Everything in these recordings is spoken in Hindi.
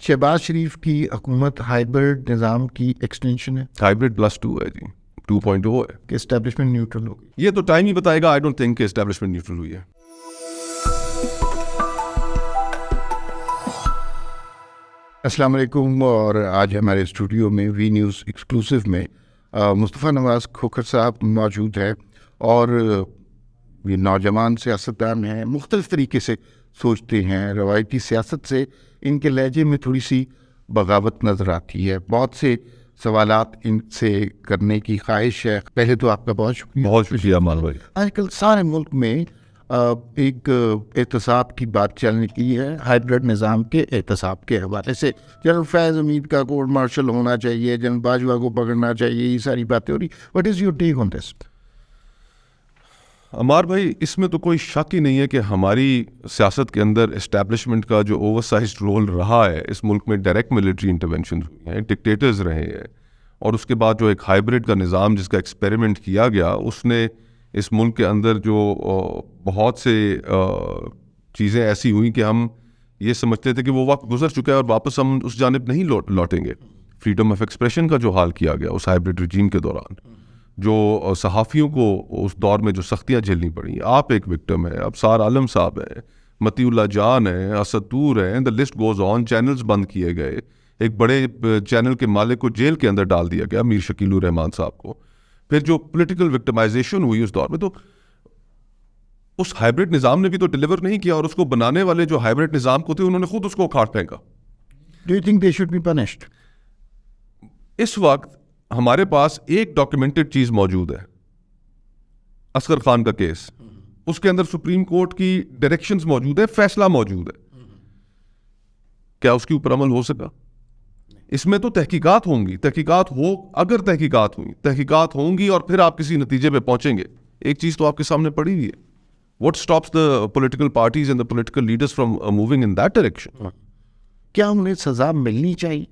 शहबाज शरीफ की हुकूमत हाइब्रिड निज़ाम की एक्सटेंशन है हाइब्रिड +2 है जी, 2.0 है कि एस्टेब्लिशमेंट न्यूट्रल होगी। ये तो टाइम ही बताएगा। I don't think establishment neutral हुई है। अस्सलाम वालेकुम। और आज हमारे स्टूडियो में वी न्यूज़ एक्सक्लूसिव में मुस्तफ़ा नवाज़ खोखर साहब मौजूद है और ये नौजवान सियासतदान हैं, मुख्तलिफ़ तरीके से सोचते हैं। रवायती सियासत से इनके लहजे में थोड़ी सी बगावत नज़र आती है। बहुत से सवालात इनसे करने की ख्वाहिश है। पहले तो आपका बहुत शुक्रिया। बहुत शुक्रिया मान भाई। आजकल सारे मुल्क में एक एहतसाब की बात चलने की है, हाइब्रिड निज़ाम के एहतसाब के हवाले से। जनरल फैज़ हमीद का कोर्ट मार्शल होना चाहिए, जनरल बाजवा को पकड़ना चाहिए, ये सारी बातें हो रही। What is your take on this? अमार भाई, इसमें तो कोई शक ही नहीं है कि हमारी सियासत के अंदर इस्टेब्लिशमेंट का जो ओवरसाइज्ड रोल रहा है, इस मुल्क में डायरेक्ट मिलिट्री इंटरवेंशन हुई हैं, डिक्टेटर्स रहे हैं, और उसके बाद जो एक हाइब्रिड का निज़ाम जिसका एक्सपेरिमेंट किया गया, उसने इस मुल्क के अंदर जो बहुत से चीज़ें ऐसी हुई कि हम ये समझते थे कि वो वक्त गुजर चुका है और वापस हम उस जानिब नहीं लौटेंगे। फ्रीडम ऑफ एक्सप्रेशन का जो हाल किया गया उस हाइब्रिड रजीम के दौरान, जो सहाफ़ियों को उस दौर में जो सख्तियाँ झेलनी पड़ी, आप एक विक्टिम है, अबसार आलम साहब हैं, मतीउल्लाह जान है, असद तूर हैं, the list goes on. Channels बंद किए गए, एक बड़े चैनल के मालिक को जेल के अंदर डाल दिया गया, मीर शकील उर रहमान साहब को। फिर जो पॉलिटिकल विक्टिमाइजेशन हुई उस दौर में, तो उस हाइब्रिड निज़ाम ने भी तो डिलीवर नहीं किया, और उसको बनाने वाले जो हाइब्रिड निज़ाम को थे उन्होंने खुद उसको उखाड़ फेंका। Do you think they should be punished? इस वक्त हमारे पास एक डॉक्यूमेंटेड चीज मौजूद है, असगर खान का केस। उसके अंदर सुप्रीम कोर्ट की डायरेक्शंस मौजूद है, फैसला मौजूद है। क्या उसके ऊपर अमल हो सका? इसमें तो तहकीकात होंगी, अगर तहकीकात होंगी और फिर आप किसी नतीजे पे पहुंचेंगे। एक चीज तो आपके सामने पड़ी हुई है, what stops the political parties and the political leaders from moving in that direction? क्या उन्हें सजा मिलनी चाहिए?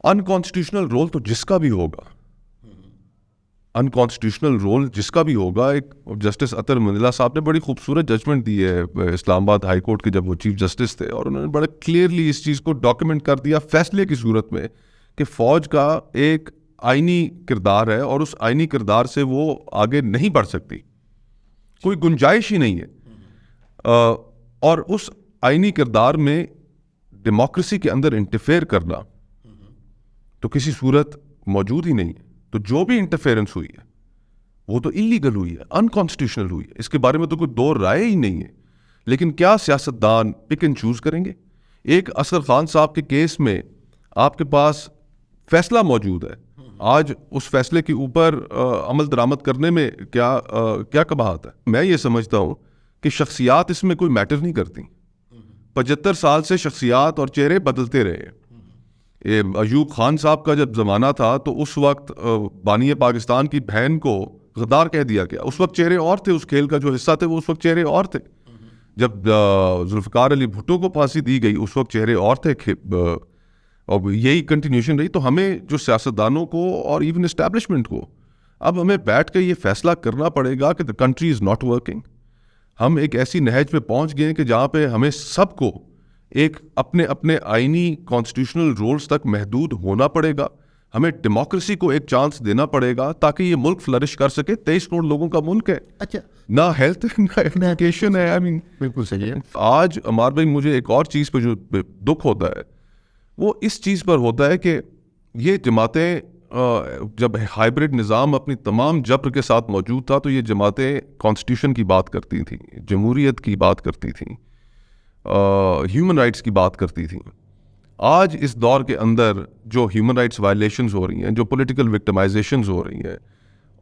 अनकॉन्स्टिट्यूशनल रोल तो जिसका भी होगा, अनकॉन्स्टिट्यूशनल रोल जिसका भी होगा। एक जस्टिस अतर मंजिला साहब ने बड़ी खूबसूरत जजमेंट दी है इस्लामाबाद हाई कोर्ट के, जब वो चीफ जस्टिस थे, और उन्होंने बड़े क्लियरली इस चीज़ को डॉक्यूमेंट कर दिया फैसले की सूरत में कि फ़ौज का एक आईनी किरदार है और उस आईनी किरदार से वो आगे नहीं बढ़ सकती, कोई गुंजाइश ही नहीं है। और उस आईनी किरदार में डेमोक्रेसी के अंदर इंटरफेयर करना तो किसी सूरत मौजूद ही नहीं है। तो जो भी इंटरफेरेंस हुई है वो तो इलीगल हुई है, अनकॉन्स्टिट्यूशनल हुई है, इसके बारे में तो कोई दो राय ही नहीं है। लेकिन क्या सियासतदान पिक एंड चूज करेंगे? एक असगर खान साहब के केस में आपके पास फैसला मौजूद है, आज उस फैसले के ऊपर अमल दरामद करने में क्या कबाहत है? मैं ये समझता हूं कि शख्सियात इसमें कोई मैटर नहीं करती। 75 साल से शख्सियात और चेहरे बदलते रहे। अयूब खान साहब का जब ज़माना था तो उस वक्त बानी पाकिस्तान की बहन को गद्दार कह दिया गया। उस वक्त चेहरे और थे, उस खेल का जो हिस्सा थे वो उस वक्त चेहरे और थे। जब जुल्फ़िकार अली भुट्टो को फांसी दी गई उस वक्त चेहरे और थे, और यही कंटिन्यूशन रही। तो हमें जो सियासतदानों को और इवन इस्टेब्लिशमेंट को अब हमें बैठ कर ये फैसला करना पड़ेगा कि the country is not working. हम एक ऐसी नहज पे पहुँच गए कि जहाँ पे हमें सबको एक अपने अपने आईनी कॉन्स्टिट्यूशनल रोल्स तक महदूद होना पड़ेगा। हमें डेमोक्रेसी को एक चांस देना पड़ेगा ताकि ये मुल्क फ्लरिश कर सके। 23 करोड़ लोगों का मुल्क है। अच्छा, ना हेल्थ ना एजुकेशन है। आई मीन बिल्कुल सही है। आज अमार भाई, मुझे एक और चीज़ पर जो दुख होता है वो इस चीज़ पर होता है कि ये जमातें जब हाइब्रिड निज़ाम अपनी तमाम जब्र के साथ मौजूद था तो ये जमातें कॉन्स्टिट्यूशन की बात करती थी, जमहूरियत की बात करती थी, ह्यूमन राइट्स की बात करती थी। आज इस दौर के अंदर जो ह्यूमन राइट्स वायलेशंस हो रही हैं, जो पॉलिटिकल विक्टिमाइजेशंस हो रही हैं,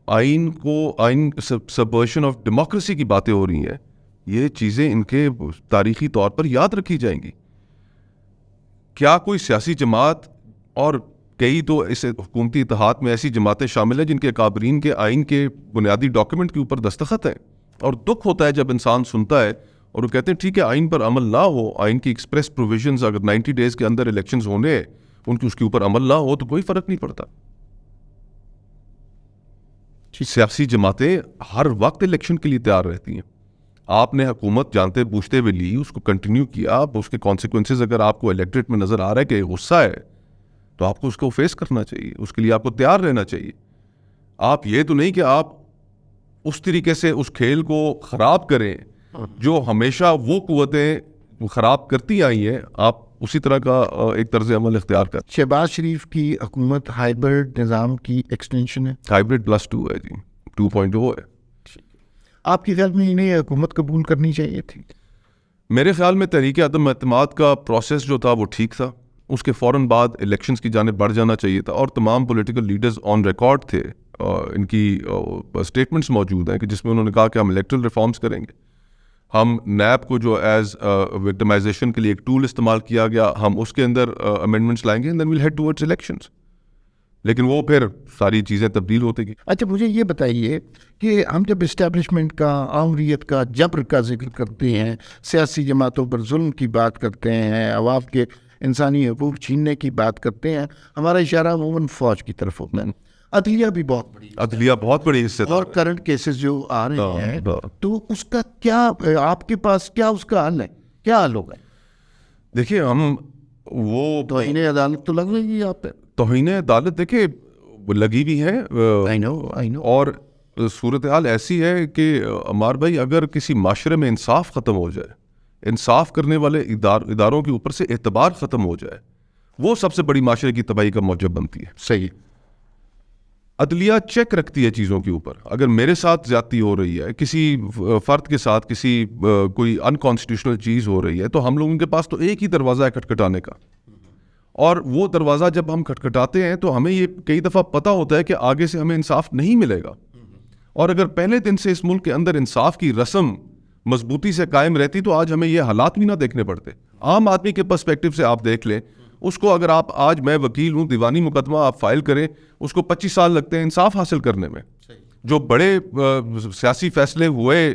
आइन सबवर्शन ऑफ डेमोक्रेसी की बातें हो रही हैं, ये चीज़ें इनके तारीखी तौर पर याद रखी जाएंगी। क्या कोई सियासी जमात, और कई तो इस हुकूमती इत्तेहाद में ऐसी जमातें शामिल हैं जिनके काबरीन के आइन के बुनियादी डॉक्यूमेंट के ऊपर दस्तखत हैं? और दुख होता है जब इंसान सुनता है और वो कहते हैं ठीक है आइन पर अमल ना हो, आइन की एक्सप्रेस प्रोविजंस अगर 90 डेज के अंदर इलेक्शंस होने हैं उनकी उसके ऊपर अमल ना हो तो कोई फर्क नहीं पड़ता। सियासी जमातें हर वक्त इलेक्शन के लिए तैयार रहती हैं, आपने हुकूमत जानते बूझते हुए ली, उसको कंटिन्यू किया, अब उसके कॉन्सिक्वेंसेज अगर आपको इलेक्ट्रेट में नज़र आ रहा है कि गुस्सा है, तो आपको उसको फेस करना चाहिए, उसके लिए आपको तैयार रहना चाहिए। आप ये तो नहीं कि आप उस तरीके से उस खेल को ख़राब करें जो हमेशा वो कुव्वतें ख़राब करती आई हैं, आप उसी तरह का एक तर्ज अमल इख्तियार कर। शहबाज शरीफ की हुकूमत हाइब्रिड निज़ाम की एक्सटेंशन है। हाइब्रिड +2 है जी, 2.0 है। आपके ख्याल में इन्हें हुकूमत कबूल करनी चाहिए थी? मेरे ख्याल में तहरीक अदम एतमाद का प्रोसेस जो था वो ठीक था, उसके फ़ौरन बाद इलेक्शंस की जानिब बढ़ जाना चाहिए था, और तमाम पॉलिटिकल लीडर्स ऑन रिकॉर्ड थे, इनकी स्टेटमेंट्स मौजूद हैं कि जिसमें उन्होंने कहा कि हम इलेक्ट्रल रिफॉर्म्स करेंगे, हम नैब को जो एज विक्टिमाइजेशन के लिए एक टूल इस्तेमाल किया गया, हम उसके अंदर अमेंडमेंट्स लाएंगे and then will head towards elections. लेकिन वो फिर सारी चीज़ें तब्दील होती गई। अच्छा, मुझे ये बताइए कि हम जब इस्टेब्लिशमेंट का, आमरीत का, जबर का जिक्र करते हैं, सियासी जमातों पर जुल्म की बात करते हैं, अवाम के इंसानी हकूक़ छीनने की बात करते हैं, हमारा इशारा अमूमन फ़ौज की तरफ होता है। अदलिया भी बहुत बड़ी, अदलिया बहुत बड़ी हिस्से और करंट केसेस जो आ रहे हैं, तो उसका क्या, आपके पास क्या उसका हल है? क्या हल होगा? देखिए, हम वो तौहीन अदालत तो लग रही है आप पे। तौहीन अदालत देखिए लगी भी है, आई नो। और सूरत हाल ऐसी है कि अमार भाई, अगर किसी माशरे में इंसाफ ख़त्म हो जाए, इंसाफ करने वाले इदारों के ऊपर से एतबार ख़त्म हो जाए, वो सबसे बड़ी माशरे की तबाही का मौजब बनती है। सही। अदलिया चेक रखती है चीज़ों के ऊपर। अगर मेरे साथ ज़्यादती हो रही है, किसी फ़र्द के साथ किसी कोई अनकॉन्स्टिट्यूशनल चीज़ हो रही है, तो हम लोगों के पास तो एक ही दरवाज़ा है खटखटाने का, और वो दरवाज़ा जब हम खटखटाते हैं तो हमें ये कई दफ़ा पता होता है कि आगे से हमें इंसाफ नहीं मिलेगा। और अगर पहले दिन से इस मुल्क के अंदर इंसाफ की रस्म मजबूती से कायम रहती तो आज हमें ये हालात भी ना देखने पड़ते। आम आदमी के पर्सपेक्टिव से आप देख लें, उसको अगर आप, आज मैं वकील हूँ, दीवानी मुकदमा आप फाइल करें, उसको 25 साल लगते हैं इंसाफ हासिल करने में। जो बड़े सियासी फैसले हुए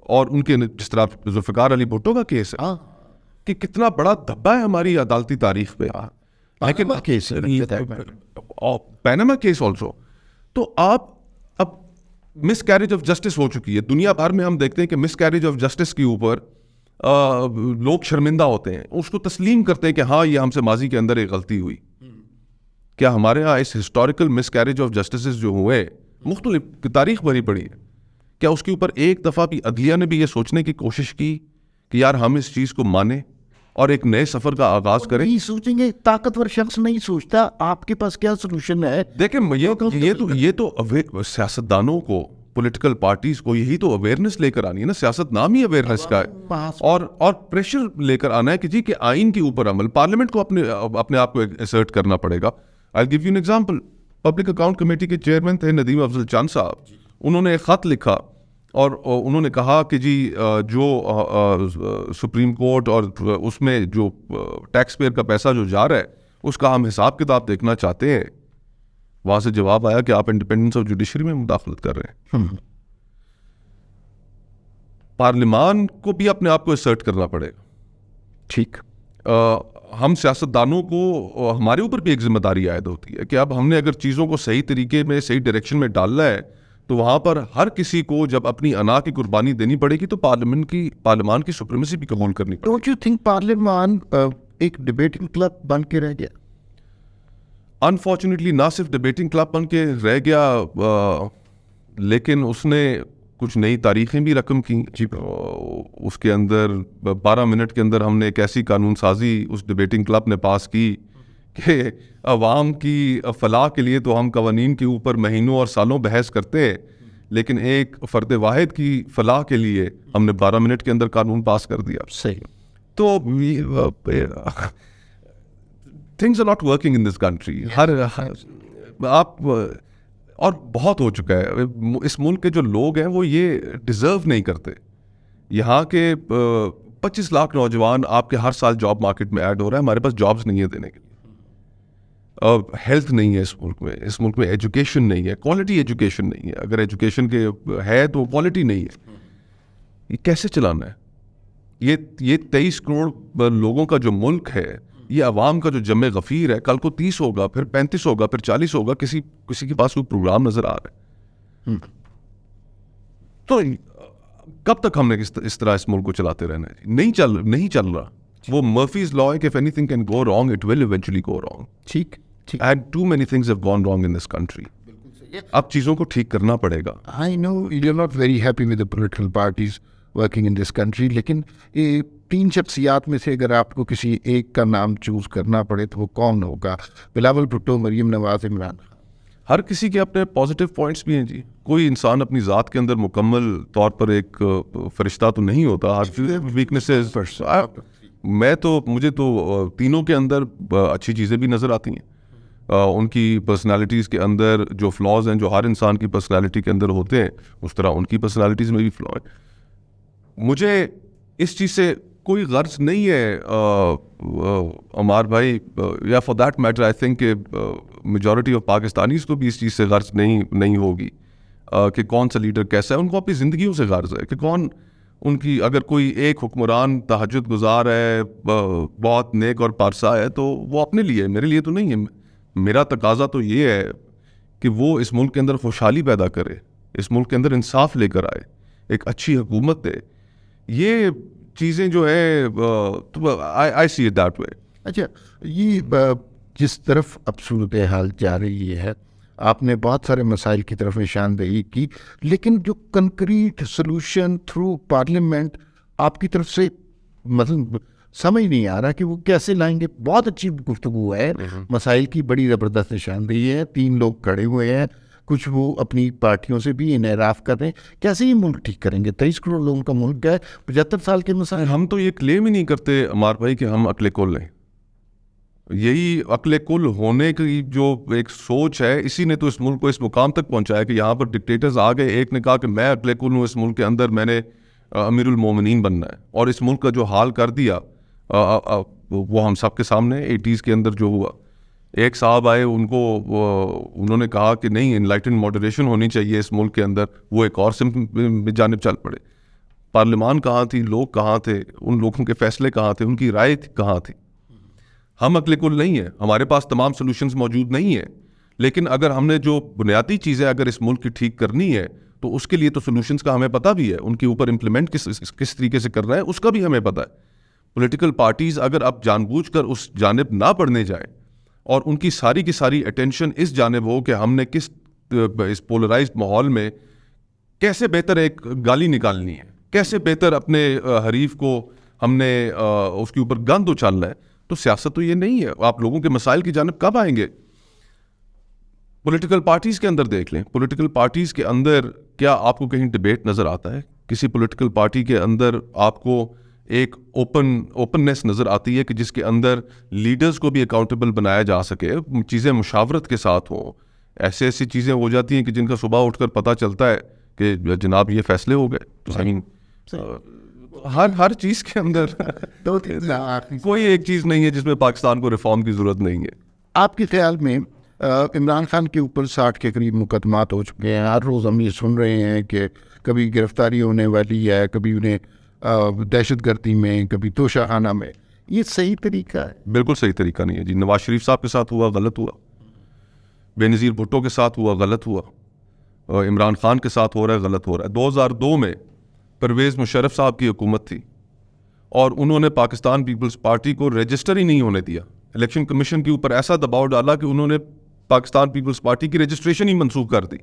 और उनके, जिस तरह जुल्फ़िकार अली भुट्टो का केस है कि कितना बड़ा धब्बा है हमारी अदालती तारीख पे, लेकिन पैनामा केस ऑल्सो। तो आप अब मिस कैरेज ऑफ जस्टिस हो चुकी है दुनिया भर में। हम देखते हैं कि मिस कैरेज ऑफ जस्टिस के ऊपर लोग शर्मिंदा होते हैं, उसको तस्लीम करते हैं कि हाँ, ये हमसे माजी के अंदर एक गलती हुई। क्या हमारे यहाँ इस historical miss carriage of justice जो हुए, मुख्तलिफ तारीख भरी पड़ी है, क्या उसके ऊपर एक दफ़ा भी अदलिया ने भी ये सोचने की कोशिश की कि यार हम इस चीज़ को माने और एक नए सफ़र का आगाज़ करें? नहीं सोचेंगे, ताकतवर शख्स नहीं सोचता। आपके पास क्या सोल्यूशन है? देखें, ये तो सियासतदानों को, पॉलिटिकल पार्टीज को यही तो अवेयरनेस लेकर आनी है ना। सियासत नाम ही अवेयरनेस का है, और प्रेशर लेकर आना है कि जी, कि आइन के ऊपर अमल, पार्लियामेंट को अपने आप को असर्ट करना पड़ेगा। I give you an example. Public account committee के चेयरमैन थे नदीम अफजल चांद साहब, उन्होंने एक ख़त लिखा और उन्होंने कहा कि जी, जो सुप्रीम कोर्ट और उसमें जो टैक्स पेयर का पैसा जो जा रहा है, उसका हम हिसाब किताब देखना चाहते हैं। वहाँ से जवाब आया कि आप इंडिपेंडेंस ऑफ जुडिशरी में मुदाखलत कर रहे हैं। पार्लियामान को भी अपने आप को असर्ट करना पड़ेगा। ठीक। हम सियासतदानों को, हमारे ऊपर भी एक जिम्मेदारी आयद होती है कि अब हमने अगर चीज़ों को सही तरीके में, सही डायरेक्शन में डालना है, तो वहाँ पर हर किसी को जब अपनी अना की कुर्बानी देनी पड़ेगी, तो पार्लियामान की सुप्रीमेसी भी कबूल करनी पड़ेगी। डोंट यू थिंक पार्लियामान एक डिबेटिंग क्लब बन के रह गया? अनफॉर्चुनेटली ना सिर्फ डिबेटिंग क्लब बन के रह गया, लेकिन उसने कुछ नई तारीखें भी रकम की। उसके अंदर 12 मिनट के अंदर हमने एक ऐसी कानून साजी उस डिबेटिंग क्लब ने पास की कि अवाम की फलाह के लिए तो हम कवानीन के ऊपर महीनों और सालों बहस करते हैं, लेकिन एक फ़र्द वाहिद की फलाह के लिए हमने 12 मिनट के अंदर कानून पास कर दिया। सही। तो things are not working in this country. आप, और बहुत हो चुका है। इस मुल्क के जो लोग हैं वो ये डिज़र्व नहीं करते। यहाँ के 25 लाख नौजवान आपके हर साल जॉब मार्केट में ऐड हो रहा है, हमारे पास जॉब्स नहीं है देने के लिए। हेल्थ नहीं है इस मुल्क में एजुकेशन नहीं है, क्वालिटी एजुकेशन नहीं है। अगर एजुकेशन के है तो क्वालिटी नहीं है। ये कैसे चलाना है? ये 23 करोड़ लोगों का जो मुल्क है, ये अवाम का जो जमे गफ़ीर है, कल को 30 होगा, फिर 35 होगा, फिर 40 होगा, किसी के पास कोई प्रोग्राम नज़र आ रहा है। तो कब तक हमने इस तरह इस मुल्क को चलाते रहना है? नहीं चल रहा। वो मर्फीज लॉ है कि if anything can go wrong it will eventually go wrong, ठीक ठीक। And too many things have gone wrong in this country. अब चीज़ों को ठीक करना पड़ेगा। I know you're not very happy with the political parties working in this country, लेकिन ये 3 शख्सियात में से अगर आपको किसी एक का नाम चूज करना पड़े तो वो कौन होगा? बिलावल भुट्टो, मरीम नवाज, इमरान खान। हर किसी के अपने पॉजिटिव पॉइंट्स भी हैं जी। कोई इंसान अपनी ज़ात के अंदर मुकम्मल तौर पर एक फरिश्ता तो नहीं होता, हर वीकनेसेस। मुझे तो तीनों के अंदर अच्छी चीज़ें भी नज़र आती हैं। उनकी पर्सनालिटीज़ के अंदर जो फ्लॉज हैं, जो हर इंसान की पर्सनालिटी के अंदर होते हैं, उस तरह उनकी पर्सनालिटीज़ में भी फ्लॉ है। मुझे इस चीज़ से कोई गर्ज नहीं है अमार भाई, या for that matter I think majority of Pakistanis को भी इस चीज़ से गर्ज नहीं होगी कि कौन सा लीडर कैसा है। उनको अपनी ज़िंदगियों से गर्ज है कि कौन उनकी, अगर कोई एक हुक्मरान तहज्जुद गुजार है, बहुत नेक और पारसा है, तो वो अपने लिए है, मेरे लिए तो नहीं है। मेरा तकाजा तो ये है कि वो इस मुल्क के अंदर खुशहाली पैदा करे, इस मुल्क के अंदर इंसाफ लेकर आए, एक अच्छी हुकूमत दे। ये चीज़ें जो है तो आई सी इट दैट वे। अच्छा, ये जिस तरफ अब सूरत हाल जा रही है, आपने बहुत सारे मसाइल की तरफ निशानदेही की, लेकिन जो कंक्रीट सलूशन थ्रू पार्लियामेंट आपकी तरफ से मतलब समझ नहीं आ रहा कि वो कैसे लाएंगे। बहुत अच्छी गुफ्तगू है, मसाइल की बड़ी ज़बरदस्त निशानदेही है, 3 लोग खड़े हुए हैं, कुछ वो अपनी पार्टियों से भी इनहराफ कर रहे हैं। कैसे ये मुल्क ठीक करेंगे? 23 करोड़ लोगों का मुल्क है, 75 साल के मसाइल। हम तो ये क्लेम ही नहीं करते अमार भाई कि हम अक्ल कुल हैं। यही अक्ल कुल होने की जो एक सोच है, इसी ने तो इस मुल्क को इस मुकाम तक पहुंचाया कि यहाँ पर डिक्टेटर्स आ गए। एक ने कहा कि मैं अक्ल कुल हूँ, इस मुल्क के अंदर मैंने अमीरुल मोमिनीन बनना है, और इस मुल्क का जो हाल कर दिया वो हम सब के सामने 80s के अंदर जो हुआ। एक साहब आए, उन्होंने कहा कि नहीं, इनलाइटन मॉडरेशन होनी चाहिए इस मुल्क के अंदर, वो एक और जानिब चल पड़े। पार्लियामान कहाँ थी, लोग कहाँ थे, उन लोगों के फैसले कहाँ थे, उनकी राय कहाँ थी? हम अक्ल कुल नहीं है, हमारे पास तमाम सोल्यूशंस मौजूद नहीं है, लेकिन अगर हमने जो बुनियादी चीज़ें अगर इस मुल्क की ठीक करनी है तो उसके लिए तो सोल्यूशंस का हमें पता भी है, उनके ऊपर इम्प्लीमेंट किस तरीके से करना है उसका भी हमें पता है। पॉलिटिकल पार्टीज़ अगर अब जानबूझकर उस जानिब ना बढ़ने जाए और उनकी सारी की सारी अटेंशन इस जानिब हो कि हमने इस पोलराइज्ड माहौल में कैसे बेहतर एक गाली निकालनी है, कैसे बेहतर अपने हरीफ को हमने उसके ऊपर गंद उछालना है, तो सियासत तो ये नहीं है। आप लोगों के मसाइल की जानिब कब आएंगे? पॉलिटिकल पार्टीज़ के अंदर देख लें, पॉलिटिकल पार्टीज़ के अंदर क्या आपको कहीं डिबेट नज़र आता है? किसी पॉलिटिकल पार्टी के अंदर आपको एक ओपननेस नज़र आती है कि जिसके अंदर लीडर्स को भी अकाउंटेबल बनाया जा सके, चीज़ें मुशावरत के साथ हों? ऐसी चीज़ें हो जाती हैं कि जिनका सुबह उठकर पता चलता है कि जनाब ये फैसले हो गए। तो आई मीन हर चीज़ के अंदर कोई एक चीज़ नहीं है जिसमें पाकिस्तान को रिफॉर्म की ज़रूरत नहीं है। आपके ख्याल में इमरान खान के ऊपर 60 के करीब मुकदमात हो चुके हैं, हर रोज़ हम ये सुन रहे हैं कि कभी गिरफ्तारी होने वाली है, कभी उन्हें दहशतगर्दी में, कभी तोशाखाना में। ये सही तरीका है? बिल्कुल सही तरीका नहीं है जी। नवाज शरीफ साहब के साथ हुआ, गलत हुआ। बेनज़ीर भुट्टो के साथ हुआ, गलत हुआ। इमरान खान के साथ हो रहा है, गलत हो रहा है। 2002 में परवेज़ मुशर्रफ साहब की हुकूमत थी और उन्होंने पाकिस्तान पीपल्स पार्टी को रजिस्टर ही नहीं होने दिया। इलेक्शन कमीशन के ऊपर ऐसा दबाव डाला कि उन्होंने पाकिस्तान पीपल्स पार्टी की रजिस्ट्रेशन ही मनसूख कर दी।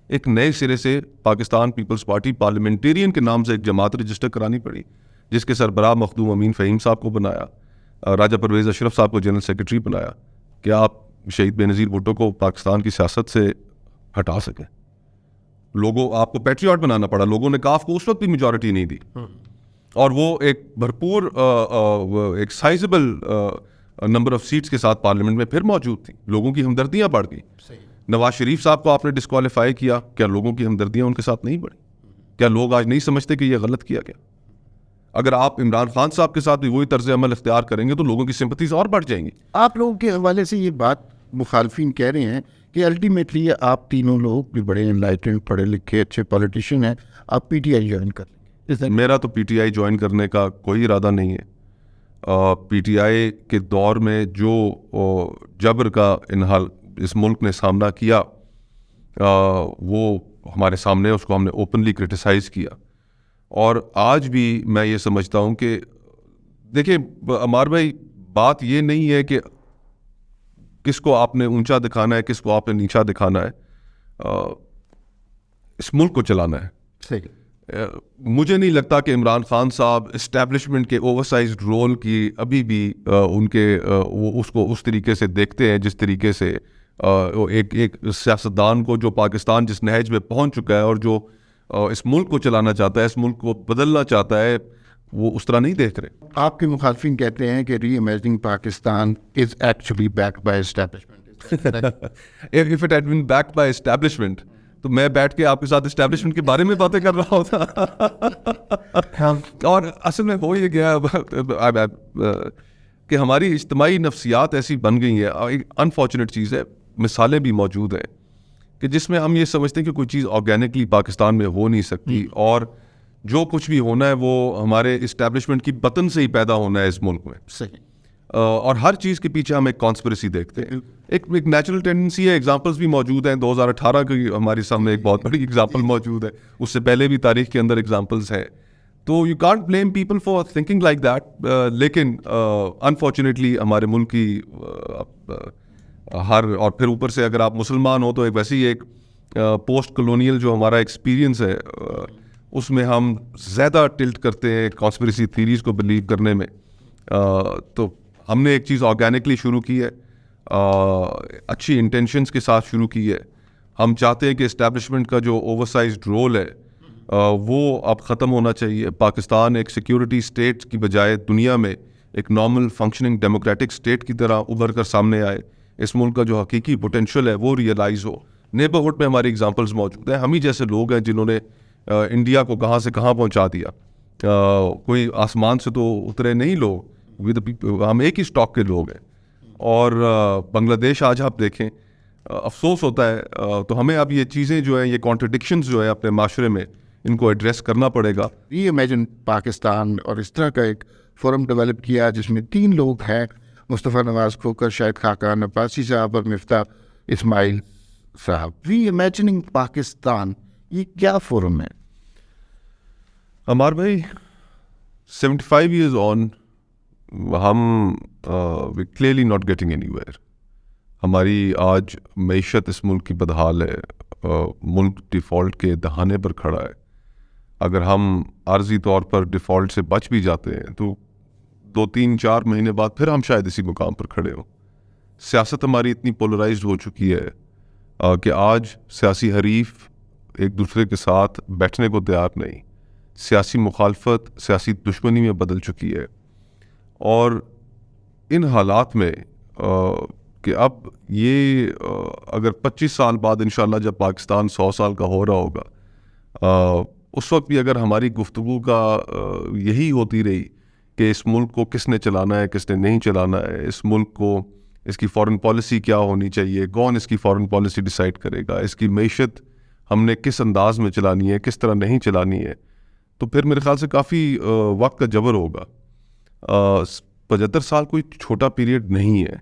एक नए सिरे से पाकिस्तान पीपल्स पार्टी पार्लियामेंटेरियन के नाम से एक जमात रजिस्टर करानी पड़ी, जिसके सरबराह मखदूम अमीन फ़हीम साहब को बनाया, राजा परवेज़ अशरफ साहब को जनरल सेक्रेटरी बनाया। क्या आप शहीद बेनज़ीर भुट्टो को पाकिस्तान की सियासत से हटा सकें? लोगों आपको पैट्रियट बनाना पड़ा। लोगों ने काफ को उस वक्त भी मेजॉरिटी नहीं दी और वो एक भरपूर एक साइजेबल नंबर ऑफ सीट्स के साथ पार्लियामेंट में फिर मौजूद थी। लोगों की हमदर्दियाँ बढ़ गई। नवाज शरीफ साहब को आपने डिस्क्वालीफाई किया, क्या लोगों की हमदर्दियाँ उनके साथ नहीं बढ़ी? क्या लोग आज नहीं समझते कि यह गलत किया गया? अगर आप इमरान खान साहब के साथ भी वही तर्ज अमल इख्तियार करेंगे तो लोगों की सिंपथीज और बढ़ जाएंगी। आप लोगों के हवाले से ये बात मुखालफिन कह रहे हैं कि अल्टीमेटली आप तीनों लोग भी बड़े एनलाइटेंड, पढ़े लिखे, अच्छे पॉलिटिशियन हैं, आप पीटीआई ज्वाइन कर लेंगे। मेरा तो पीटीआई ज्वाइन करने का कोई इरादा नहीं है। पीटीआई के दौर में जो जबर का इन्हाल इस मुल्क ने सामना किया, वो हमारे सामने, उसको हमने ओपनली क्रिटिसाइज़ किया। और आज भी मैं ये समझता हूँ कि देखिए अमार भाई, बात ये नहीं है कि किसको आपने ऊंचा दिखाना है, किसको आपने नीचा दिखाना है, इस मुल्क को चलाना है। सही। मुझे नहीं लगता कि इमरान खान साहब इस्टेब्लिशमेंट के ओवरसाइज्ड रोल की अभी भी वो उसको उस तरीके से देखते हैं जिस तरीके से वो एक सियासतदान को जो पाकिस्तान जिस नहज में पहुंच चुका है और जो इस मुल्क को चलाना चाहता है, इस मुल्क को बदलना चाहता है, वो उस तरह नहीं देख रहे। आपके मुखालफिन कहते हैं कि reimagining Pakistan is actually backed by establishment. If it had been backed by establishment तो मैं बैठ के आपके साथ एस्टैब्लिशमेंट के बारे में बातें कर रहा होता। और असल में हो ये गया कि हमारी इज्तिमाई नफ्सियात ऐसी बन गई है। एक अनफॉर्चुनेट चीज़ है, मिसालें भी मौजूद हैं कि जिसमें हम ये समझते हैं कि कोई चीज़ ऑर्गेनिकली पाकिस्तान में हो नहीं सकती, और जो कुछ भी होना है वो हमारे इस्टेब्लिशमेंट की बतन से ही पैदा होना है इस मुल्क में। सही। और हर चीज़ के पीछे हम एक कॉन्स्पिरेसी देखते हैं। एक नेचुरल टेंडेंसी है, एग्जांपल्स भी मौजूद हैं। 2018 की हमारे सामने एक बहुत बड़ी एग्जांपल मौजूद है, उससे पहले भी तारीख के अंदर एग्जांपल्स हैं। तो you can't blame people for thinking like that, लेकिन अनफॉर्चुनेटली हमारे मुल्क की हर, और फिर ऊपर से अगर आप मुसलमान हो तो एक वैसे ही एक पोस्ट कॉलोनियल जो हमारा एक्सपीरियंस है, उसमें हम ज़्यादा टिल्ट करते हैं कॉन्स्पिरेसी थीरीज़ को बिलीव करने में। तो हमने एक चीज़ ऑर्गेनिकली शुरू की है, अच्छी इंटेंशंस के साथ शुरू की है। हम चाहते हैं कि इस्टेब्लिशमेंट का जो ओवरसाइज्ड रोल है वो अब ख़त्म होना चाहिए। पाकिस्तान एक सिक्योरिटी स्टेट की बजाय दुनिया में एक नॉर्मल फंक्शनिंग डेमोक्रेटिक स्टेट की तरह उभर कर सामने आए। इस मुल्क का जो हकीकी पोटेंशियल है वो रियलाइज़ हो। नेबरहुड में हमारी एग्जांपल्स मौजूद हैं। हम ही जैसे लोग हैं जिन्होंने इंडिया को कहाँ से कहाँ पहुँचा दिया। कोई आसमान से तो उतरे नहीं लोग, हम एक ही स्टॉक के लोग हैं। और बांग्लादेश आज आप देखें, अफसोस होता है। तो हमें अब ये चीज़ें जो हैं, ये कॉन्ट्रडिक्शंस जो है अपने माशरे में, इनको एड्रेस करना पड़ेगा। री इमेजिन पाकिस्तान और इस तरह का एक फोरम डेवलप किया जिसमें 3 लोग हैं, मुस्तफ़ा नवाज खोकर, शाहिद खाकान अब्बासी साहब और मिफ्ता इस्माइल साहब। री इमेजिनिंग पाकिस्तान, ये क्या फोरम है? हमार भाई 75 years on, हम we clearly not getting anywhere. हमारी आज मईशत इस मुल्क की बदहाल है। मुल्क डिफ़ॉल्ट के दहाने पर खड़ा है। अगर हम आर्जी तौर पर डिफ़ॉल्ट से बच भी जाते हैं तो 2-3-4 महीने बाद फिर हम शायद इसी मुकाम पर खड़े हों। सियासत हमारी इतनी पोलराइज्ड हो चुकी है कि आज सियासी हरीफ एक दूसरे के साथ बैठने को तैयार नहीं। सियासी मुखालफत सियासी दुश्मनी में बदल चुकी है। और इन हालात में कि अब ये अगर 25 साल बाद इंशाल्लाह जब पाकिस्तान 100 साल का हो रहा होगा, उस वक्त भी अगर हमारी गुफ्तगू का यही होती रही कि इस मुल्क को किसने चलाना है, किसने नहीं चलाना है, इस मुल्क को इसकी फ़ॉरेन पॉलिसी क्या होनी चाहिए, कौन इसकी फ़ॉरेन पॉलिसी डिसाइड करेगा, इसकी मईशत हमने किस अंदाज में चलानी है, किस तरह नहीं चलानी है, तो फिर मेरे ख्याल से काफ़ी वक्त का जबर होगा। 75 साल कोई छोटा पीरियड नहीं है।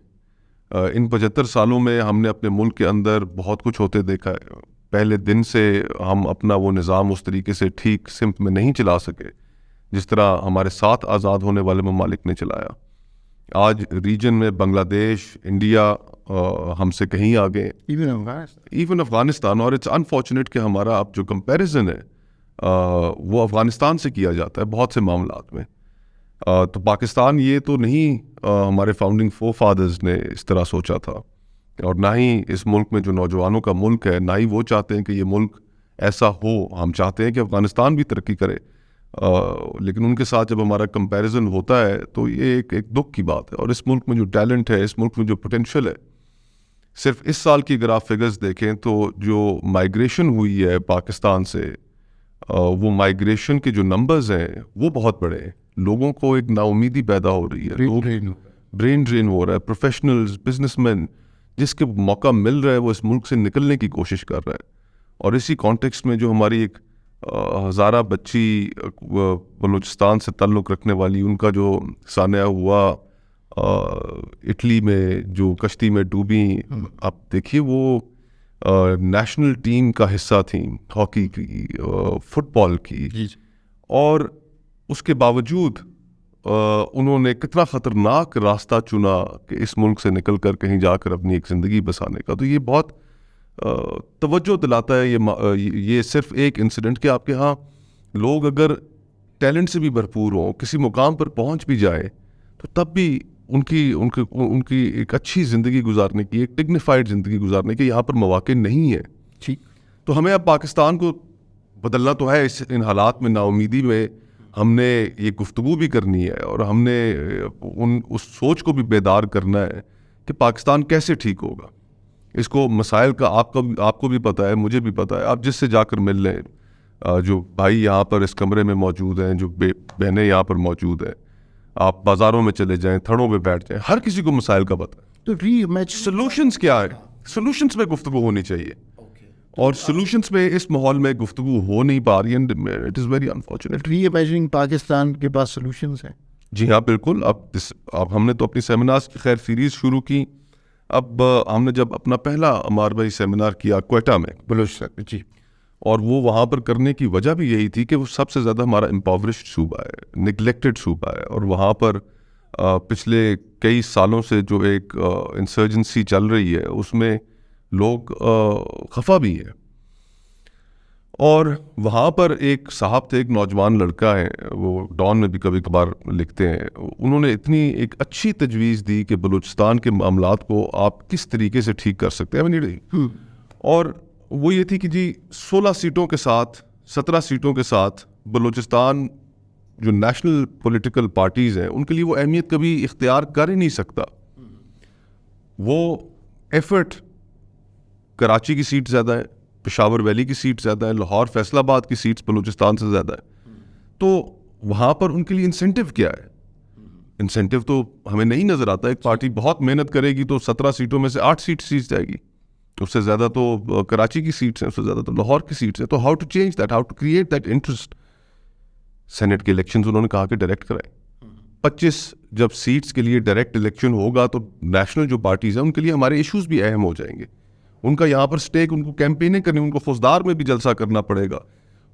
इन 75 सालों में हमने अपने मुल्क के अंदर बहुत कुछ होते देखा है। पहले दिन से हम अपना वो निज़ाम उस तरीके से ठीक सिमत में नहीं चला सके जिस तरह हमारे साथ आज़ाद होने वाले ममालिक ने चलाया। आज रीजन में बांग्लादेश, इंडिया हमसे कहीं आगे, इवन अफ़गानिस्तान। और इट्स अनफॉर्चुनेट कि हमारा अब जो कंपैरिजन है वो अफ़गानिस्तान से किया जाता है बहुत से मामलात में। तो पाकिस्तान ये तो नहीं हमारे फाउंडिंग फोरफादर्स ने इस तरह सोचा था, और ना ही इस मुल्क में जो नौजवानों का मुल्क है, ना ही वो चाहते हैं कि ये मुल्क ऐसा हो। हम चाहते हैं कि अफ़गानिस्तान भी तरक्की करे, लेकिन उनके साथ जब हमारा कंपैरिजन होता है तो ये एक दुख की बात है। और इस मुल्क में जो टैलेंट है, इस मुल्क में जो पोटेंशियल है, सिर्फ इस साल की अगर आप फिगर्स देखें तो जो माइग्रेशन हुई है पाकिस्तान से, वो माइग्रेशन के जो नंबर्स हैं वो बहुत बड़े हैं। लोगों को एक नाउमीदी पैदा हो रही है, ब्रेन ड्रेन हो रहा है। प्रोफेशनल्स, बिजनेसमैन, जिसके मौका मिल रहा है वो इस मुल्क से निकलने की कोशिश कर रहा है। और इसी कॉन्टेक्स्ट में जो हमारी एक हज़ारा बच्ची बलूचिस्तान से ताल्लुक़ रखने वाली, उनका जो सान्या हुआ इटली में जो कश्ती में डूबी, आप देखिए वो नेशनल टीम का हिस्सा थी, हॉकी की, फुटबॉल की, और उसके बावजूद उन्होंने कितना ख़तरनाक रास्ता चुना कि इस मुल्क से निकल कर कहीं जाकर अपनी एक ज़िंदगी बसाने का। तो ये बहुत तवज्जो दिलाता है ये सिर्फ एक इंसिडेंट कि आपके यहाँ लोग अगर टैलेंट से भी भरपूर हों, किसी मुकाम पर पहुंच भी जाए, तो तब भी उनकी एक अच्छी ज़िंदगी गुजारने की, एक डिग्निफाइड ज़िंदगी गुजारने के यहाँ पर मौके नहीं है। ठीक। तो हमें अब पाकिस्तान को बदलना तो है। इन हालात में, नाउमीदी में, हमने ये गुफ्तगू भी करनी है और हमने उस सोच को भी बेदार करना है कि पाकिस्तान कैसे ठीक होगा। इसको मसाइल का आपको भी पता है, मुझे भी पता है। आप जिससे जाकर मिल लें, जो भाई यहाँ पर इस कमरे में मौजूद हैं, जो बहनें यहाँ पर मौजूद हैं, आप बाज़ारों में चले जाएं, थड़ों पे बैठ जाएं, हर किसी को मसाइल का पता है। तो रीइमेजिन सोल्यूशंस क्या है? सोल्यूशंस में गुफ्तगू होनी चाहिए और सोल्यूशंस में इस माहौल में गुफ्तगू हो नहीं पा रही है। It is very unfortunate. Reimagining Pakistan के पास सॉल्यूशंस हैं। जी हाँ, बिल्कुल। अब हमने तो अपनी सेमिनार्स की खैर सीरीज़ शुरू की। अब हमने जब अपना पहला अमार भाई सेमिनार किया क्वेटा में, बलूचिस्तान जी, और वो वहाँ पर करने की वजह भी यही थी कि वो सबसे ज़्यादा हमारा इम्पॉवरिश्ड सूबा है, निगलेक्टेड सूबा है, और वहाँ पर पिछले कई सालों से जो एक इंसर्जेंसी चल रही है उसमें लोग खफा भी है। और वहाँ पर एक साहब थे, एक नौजवान लड़का है, वो डॉन में भी कभी कभार लिखते हैं। उन्होंने इतनी एक अच्छी तजवीज़ दी कि बलूचिस्तान के मामलात को आप किस तरीके से ठीक कर सकते हैं। और वो ये थी कि जी 16 सीटों के साथ, 17 सीटों के साथ बलूचिस्तान जो नेशनल पॉलिटिकल पार्टीज़ हैं उनके लिए वो अहमियत कभी इख्तियार कर ही नहीं सकता। वो एफर्ट कराची की सीट ज़्यादा है, पेशावर वैली की सीट ज़्यादा है, लाहौर फैसलाबाद की सीट्स बलूचिस्तान से ज़्यादा है। तो वहाँ पर उनके लिए इंसेंटिव क्या है? इंसेंटिव तो हमें नहीं नज़र आता। एक पार्टी बहुत मेहनत करेगी तो 17 सीटों में से 8 सीट जाएगी, उससे ज़्यादा तो कराची की सीट्स हैं, उससे ज़्यादा तो लाहौर की सीट्स हैं। तो how to change that, how to create that interest? Senate के इलेक्शंस उन्होंने कहा कि डायरेक्ट कराएं। 25 जब सीट्स के लिए डायरेक्ट इलेक्शन होगा तो नेशनल जो पार्टीज़ हैं उनके लिए हमारे इश्यूज भी अहम हो जाएंगे। उनका यहाँ पर स्टेक, उनको कैंपेनिंग करनी, उनको फौजदार में भी जलसा करना पड़ेगा,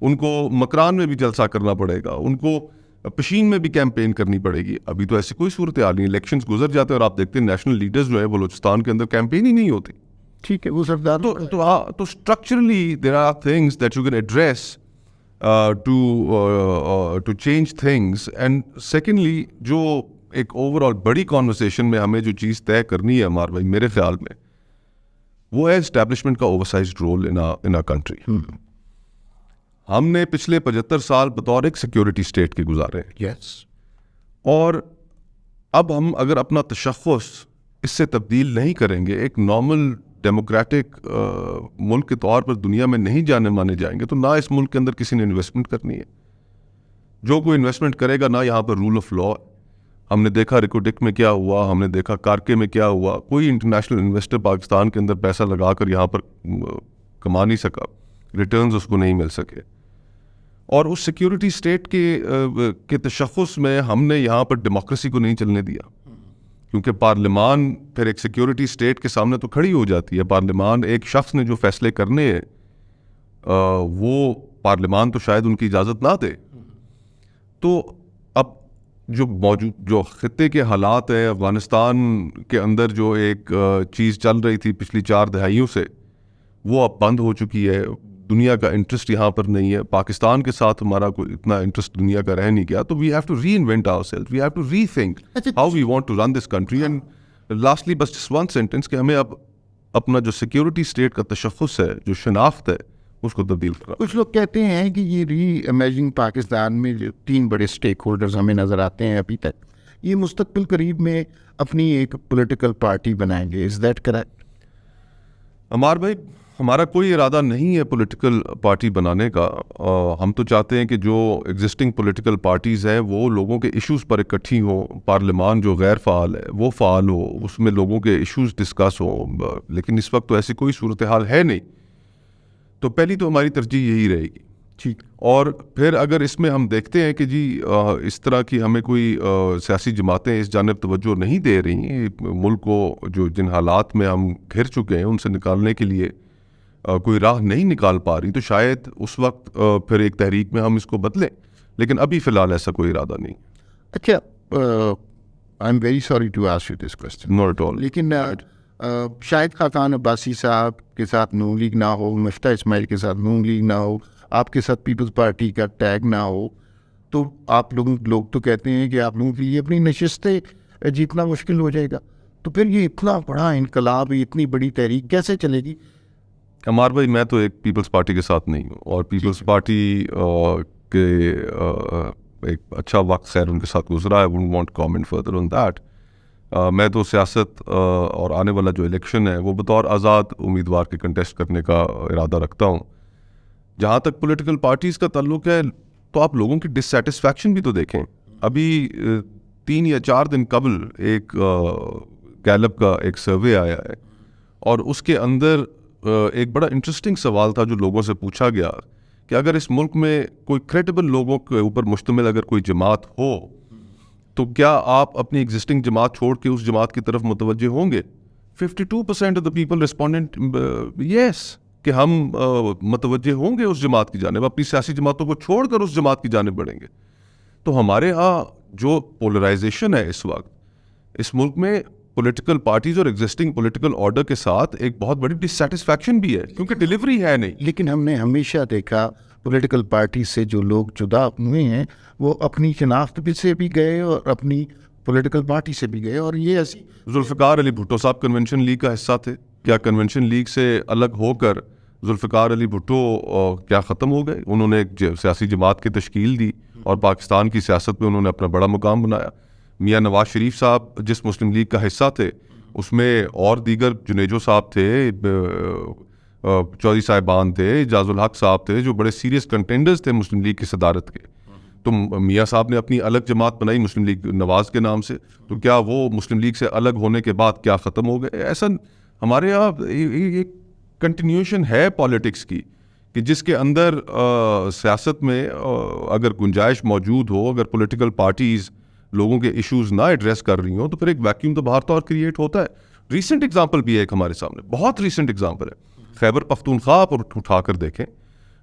उनको मकरान में भी जलसा करना पड़ेगा, उनको पशीन में भी कैंपेन करनी पड़ेगी। अभी तो ऐसी कोई सूरत हाल नहीं। इलेक्शंस गुजर जाते हैं और आप देखते हैं नेशनल लीडर्स जो है बलूचिस्तान के अंदर कैंपेन ही नहीं होती। ठीक है, वो सरदार तो structurally there are things that you can address to change things. And secondly, जो एक ओवरऑल बड़ी कॉन्वर्सेशन में हमें जो चीज़ तय करनी है हमारे भाई, मेरे ख्याल में वो है एस्टैब्लिशमेंट का oversized role in a country. हमने पिछले 75 साल बतौर एक सिक्योरिटी स्टेट के गुजारे हैं। यस। और अब हम अगर अपना तशख़्ख़ुस इससे तब्दील नहीं करेंगे, एक नॉर्मल डेमोक्रेटिक मुल्क के तौर पर दुनिया में नहीं जाने माने जाएंगे, तो ना इस मुल्क के अंदर किसी ने इन्वेस्टमेंट करनी है। जो कोई इन्वेस्टमेंट करेगा ना यहाँ पर रूल ऑफ लॉ। हमने देखा रिकोडिक में क्या हुआ, हमने देखा कारके में क्या हुआ। कोई इंटरनेशनल इन्वेस्टर पाकिस्तान के अंदर पैसा लगाकर यहाँ पर कमा नहीं सका, रिटर्न्स उसको नहीं मिल सके। और उस सिक्योरिटी स्टेट के तशख़्ख़ुस में हमने यहाँ पर डेमोक्रेसी को नहीं चलने दिया, क्योंकि पार्लियामान फिर एक सिक्योरिटी स्टेट के सामने तो खड़ी हो जाती है। पार्लियामान, एक शख्स ने जो फैसले करने हैं वो पार्लियामान तो शायद उनकी इजाज़त ना दे। तो अब जो खित्ते के हालात हैं, अफ़गानिस्तान के अंदर जो एक चीज़ चल रही थी पिछली 4 दहाइयों से, वो अब बंद हो चुकी है। दुनिया का इंटरेस्ट यहाँ पर नहीं है। पाकिस्तान के साथ हमारा कोई इतना इंटरेस्ट दुनिया का रह नहीं गया। तो we have to reinvent ourselves, we have to rethink how we want to run this country. And lastly बस जस्ट वन सेंटेंस कि हमें अब अपना जो सिक्योरिटी स्टेट का तशख़्ख़ुस है, जो शनाख्त है, उसको तब्दील करना। कुछ लोग कहते हैं कि ये री इमेजिनिंग पाकिस्तान में जो 3 बड़े स्टेक होल्डर्स हमें नज़र आते हैं अभी तक, ये मुस्तकबिल करीब में अपनी एक पॉलिटिकल पार्टी बनाएंगे। Is that correct? अमार भाई, हमारा कोई इरादा नहीं है पॉलिटिकल पार्टी बनाने का। हम तो चाहते हैं कि जो एग्जिस्टिंग पॉलिटिकल पार्टीज़ हैं वो लोगों के इश्यूज़ पर इकट्ठी हो। पार्लियामान जो गैर फ़ाल है वो फ़ाल हो, उसमें लोगों के इश्यूज़ डिस्कस हो। लेकिन इस वक्त तो ऐसी कोई सूरत हाल है नहीं। तो पहली तो हमारी तरजीह यही रहेगी। ठीक। और फिर अगर इसमें हम देखते हैं कि जी इस तरह की हमें कोई सियासी जमातें इस जानिब तवज्जो नहीं दे रही, मुल्क को जो जिन हालात में हम घिर चुके हैं उनसे निकालने के लिए कोई राह नहीं निकाल पा रही, तो शायद उस वक्त फिर एक तहरीक में हम इसको बदलें। लेकिन अभी फ़िलहाल ऐसा कोई इरादा नहीं। अच्छा, I am very sorry to ask you this question, not at all. लेकिन शाहिद खाकान अब्बासी साहब के साथ नून लीग ना हो, मिफ्ता इस्माइल के साथ नून लीग ना हो, आपके साथ पीपल्स पार्टी का टैग ना हो, तो आप लोग तो कहते हैं कि आप लोगों के लिए अपनी नशिस्तें जीतना मुश्किल हो जाएगा। तो फिर ये इतना बड़ा इनकलाब, इतनी बड़ी तहरीक कैसे चलेगी? अमार भाई, मैं तो एक पीपल्स पार्टी के साथ नहीं हूँ, और पीपल्स पार्टी के एक अच्छा वक्त खैर उनके साथ गुजरा है। Wouldn't want comment further on that. मैं तो सियासत और आने वाला जो इलेक्शन है वो बतौर आज़ाद उम्मीदवार के कंटेस्ट करने का इरादा रखता हूँ। जहाँ तक पॉलिटिकल पार्टीज़ का ताल्लुक है, तो आप लोगों की डिससेटिस्फैक्शन भी तो देखें। अभी 3 या 4 दिन कबल एक गैलप का एक सर्वे आया है, और उसके अंदर एक बड़ा इंटरेस्टिंग सवाल था जो लोगों से पूछा गया कि अगर इस मुल्क में कोई क्रेडिबल लोगों के ऊपर मुश्तमिल अगर कोई जमात हो, तो क्या आप अपनी एग्जिस्टिंग जमात छोड़ के उस जमात की तरफ मुतवज्जे होंगे? 52% of the people respondent yes, कि हम मुतवज्जे होंगे उस जमात की जानिब, अपनी सियासी जमातों को छोड़कर उस जमात की जानिब बढ़ेंगे। तो हमारे यहाँ जो पोलराइजेशन है इस वक्त, इस मुल्क में पॉलिटिकल पार्टीज और एग्जिस्टिंग पॉलिटिकल ऑर्डर के साथ एक बहुत बड़ी डिससेटिस्फैक्शन भी है, क्योंकि डिलीवरी है नहीं। लेकिन हमने हमेशा देखा पॉलिटिकल पार्टी से जो लोग जुदा हुए हैं वो अपनी शनाख्त भी से भी गए और अपनी पॉलिटिकल पार्टी से भी गए, और ये ऐसी जुल्फ़िकार अली भुट्टो साहब कन्वेंशन लीग का हिस्सा थे। क्या कन्वेंशन लीग से अलग होकर जुल्फ़िकार अली भुट्टो क्या ख़त्म हो गए? उन्होंने एक सियासी जमात की तश्कील दी और पाकिस्तान की सियासत में उन्होंने अपना बड़ा मुकाम बनाया। मियाँ नवाज शरीफ साहब जिस मुस्लिम लीग का हिस्सा थे, उसमें और दीगर जुनेजो साहब थे, चौधरी साहिबान थे, इजाजुल हक साहब थे, जो बड़े सीरियस कंटेंडर्स थे मुस्लिम लीग की सदारत के। तो मियाँ साहब ने अपनी अलग जमात बनाई मुस्लिम लीग नवाज के नाम से, तो क्या वो मुस्लिम लीग से अलग होने के बाद क्या ख़त्म हो गए? ऐसा हमारे यहाँ एक कंटिन्यूएशन है पॉलिटिक्स की, कि जिसके अंदर सियासत में अगर गुंजाइश मौजूद हो, अगर पॉलिटिकल पार्टीज़ लोगों के इश्यूज़ ना एड्रेस कर रही हों, तो फिर एक वैक्यूम तो बाहर तौर क्रिएट होता है। रीसेंट एग्जाम्पल भी है एक हमारे सामने, बहुत रीसेंट एग्जाम्पल है खैबर पख्तूनख्वा पर उठाकर देखें।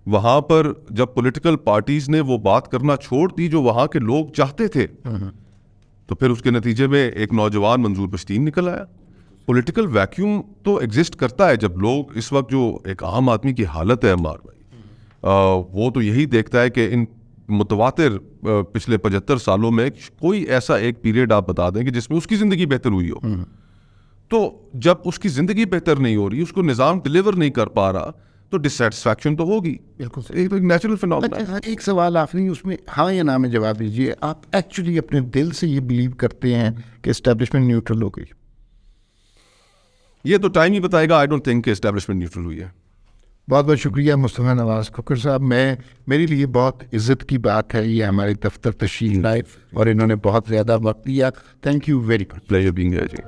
वहाँ पर जब पॉलिटिकल पार्टीज़ ने वो बात करना छोड़ दी जो वहाँ के लोग चाहते थे, तो फिर उसके नतीजे में एक नौजवान मंजूर पश्तीन निकल आया। पॉलिटिकल वैक्यूम तो एग्जिस्ट करता है जब लोग, इस वक्त जो एक आम आदमी की हालत है अम्मार भाई, वो तो यही देखता है कि इन मुतवातिर पिछले 75 सालों में कोई ऐसा एक पीरियड आप बता दें कि जिसमें उसकी ज़िंदगी बेहतर हुई हो। तो जब उसकी ज़िंदगी बेहतर नहीं हो रही, उसको निज़ाम डिलीवर नहीं कर पा रहा, तो डिससेटिस्फैक्शन तो होगी। बिल्कुल एक नेचुरल फिनोमेना। अच्छा, एक सवाल आखिरी, उसमें हाँ या ना में जवाब दीजिए। आप एक्चुअली अपने दिल से ये बिलीव करते हैं कि एस्टेब्लिशमेंट न्यूट्रल हो गई? ये तो टाइम ही बताएगा। आई डोंट थिंक कि एस्टेब्लिशमेंट न्यूट्रल हुई है। बहुत बहुत शुक्रिया मुस्तफ़ा नवाज़ खोखर साहब। मेरे लिए बहुत इज़्ज़त की बात है ये हमारे दफ्तर तशरीफ लाए और इन्होंने बहुत ज़्यादा वक्त दिया। Thank you very much. Pleasure being here ji.